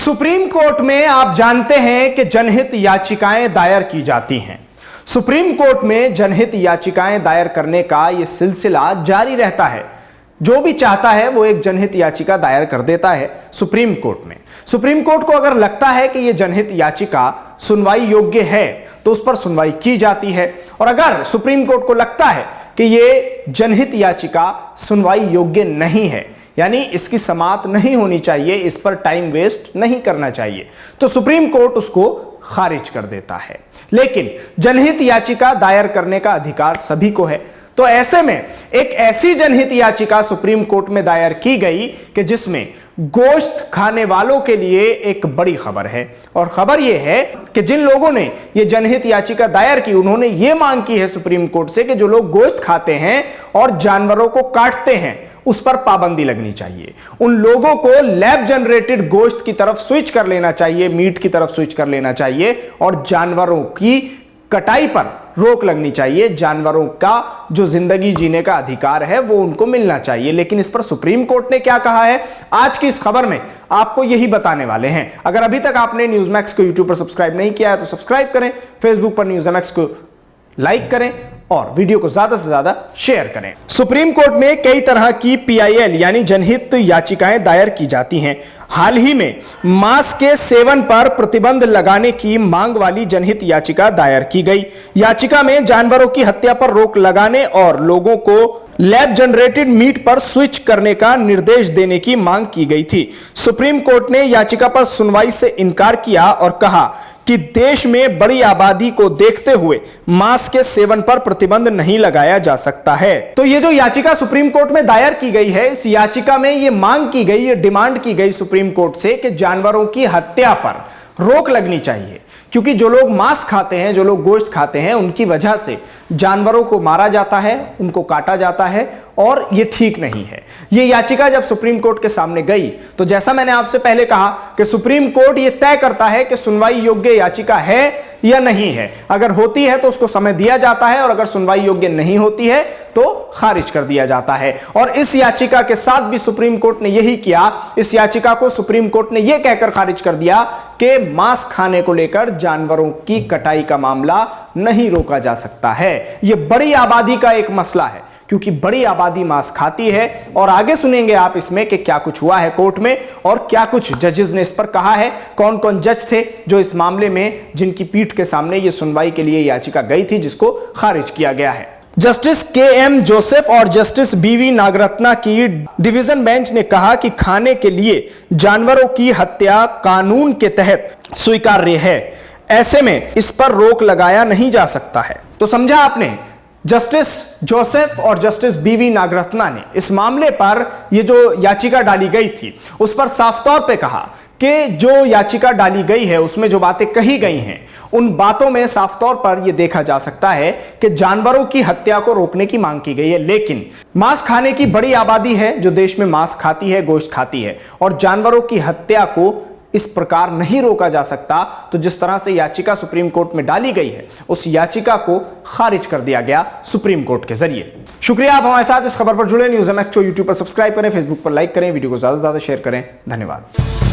Supreme court में आप जानते हैं कि जनहित याचिकाएं दायर की जाती हैं। सुप्रीम कोर्ट में जनहित याचिकाएं दायर करने का यह सिलसिला जारी रहता है। जो भी चाहता है वो एक जनहित याचिका दायर कर देता है सुप्रीम कोर्ट में। सुप्रीम कोर्ट को अगर लगता है कि यह जनहित याचिका सुनवाई योग्य है तो उस पर सुनवाई की जाती है, और अगर सुप्रीम कोर्ट को लगता है कि यह जनहित याचिका सुनवाई योग्य नहीं है, यानी इसकी समाअत नहीं होनी चाहिए, इस पर टाइम वेस्ट नहीं करना चाहिए, तो सुप्रीम कोर्ट उसको खारिज कर देता है। लेकिन जनहित याचिका दायर करने का अधिकार सभी को है। तो ऐसे में एक ऐसी जनहित याचिका सुप्रीम कोर्ट में दायर की गई कि जिसमें गोश्त खाने वालों के लिए एक बड़ी खबर है, और खबर यह है कि जिन लोगों ने यह जनहित याचिका दायर की उन्होंने यह मांग की है सुप्रीम कोर्ट से कि जो लोग गोश्त खाते हैं और जानवरों को काटते हैं उस पर पाबंदी लगनी चाहिए। उन लोगों को लैब जनरेटेड गोश्त की तरफ स्विच कर लेना चाहिए, मीट की तरफ स्विच कर लेना चाहिए, और जानवरों की कटाई पर रोक लगनी चाहिए। जानवरों का जो जिंदगी जीने का अधिकार है वो उनको मिलना चाहिए। लेकिन इस पर सुप्रीम कोर्ट ने क्या कहा है, आज की इस खबर में आपको यही बताने वाले हैं। अगर अभी तक आपने न्यूज़मैक्स को यूट्यूब पर सब्सक्राइब नहीं किया है तो सब्सक्राइब करें, फेसबुक पर न्यूज़मैक्स को लाइक करें और वीडियो को ज्यादा से ज्यादा शेयर करें। सुप्रीम कोर्ट में कई तरह की PIL यानी जनहित याचिकाएं दायर की जाती हैं। हाल ही में मांस के सेवन पर प्रतिबंध लगाने की मांग वाली जनहित याचिका दायर की गई। याचिका में जानवरों की हत्या पर रोक लगाने और लोगों को लैब जनरेटेड मीट पर स्विच करने का निर्देश देने की मांग की गई थी। सुप्रीम कोर्ट ने याचिका पर सुनवाई से इनकार किया और कहा कि देश में बड़ी आबादी को देखते हुए मांस के सेवन पर प्रतिबंध नहीं लगाया जा सकता है। तो ये जो याचिका सुप्रीम कोर्ट में दायर की गई है, इस याचिका में ये मांग की गई, ये डिमांड की गई सुप्रीम कोर्ट से कि जानवरों की हत्या पर रोक लगनी चाहिए, क्योंकि जो लोग मांस खाते हैं, जो लोग गोश्त खाते हैं, उनकी वजह से जानवरों को मारा जाता है, उनको काटा जाता है, और ये ठीक नहीं है। ये याचिका जब सुप्रीम कोर्ट के सामने गई तो जैसा मैंने आपसे पहले कहा कि सुप्रीम कोर्ट ये तय करता है कि सुनवाई योग्य याचिका है या नहीं है। अगर होती है तो उसको समय दिया जाता है, और अगर सुनवाई योग्य नहीं होती है तो खारिज कर दिया जाता है। और इस याचिका के साथ भी सुप्रीम कोर्ट ने यही किया। इस याचिका को सुप्रीम कोर्ट ने यह कहकर खारिज कर दिया कि मांस खाने को लेकर जानवरों की कटाई का मामला नहीं रोका जा सकता है। यह बड़ी आबादी का एक मसला है, क्योंकि बड़ी आबादी मांस खाती है। और आगे सुनेंगे आप इसमें कि क्या कुछ हुआ है कोर्ट में और क्या कुछ जजेस ने इस पर कहा है, कौन कौन जज थे जो इस मामले में जिनकी पीठ के सामने यह सुनवाई के लिए याचिका गई थी जिसको खारिज किया गया है। जस्टिस KM जोसेफ और जस्टिस BV नागरत्ना की डिवीजन बेंच ने कहा कि खाने के लिए जानवरों की हत्या कानून के तहत स्वीकार्य है। ऐसे में इस पर रोक लगाया नहीं जा सकता है। तो समझा आपने, जस्टिस जोसेफ और जस्टिस BV नागरत्ना ने इस मामले पर यह जो याचिका डाली गई थी उस पर साफ तौर पे कहा कि जो याचिका डाली गई है उसमें जो बातें कही गई हैं उन बातों में साफ तौर पर यह देखा जा सकता है कि जानवरों की हत्या को रोकने की मांग की गई है। लेकिन मांस खाने की बड़ी आबादी है जो देश में मांस खाती है, गोश्त खाती है, और जानवरों की हत्या को इस प्रकार नहीं रोका जा सकता। तो जिस तरह से याचिका सुप्रीम कोर्ट में डाली गई है उस याचिका को खारिज कर दिया गया सुप्रीम कोर्ट के जरिए। शुक्रिया आप हमारे साथ इस खबर पर जुड़े। न्यूज़मैक्स को यूट्यूब पर सब्सक्राइब करें, फेसबुक पर लाइक करें, वीडियो को ज्यादा से ज्यादा शेयर करें। धन्यवाद।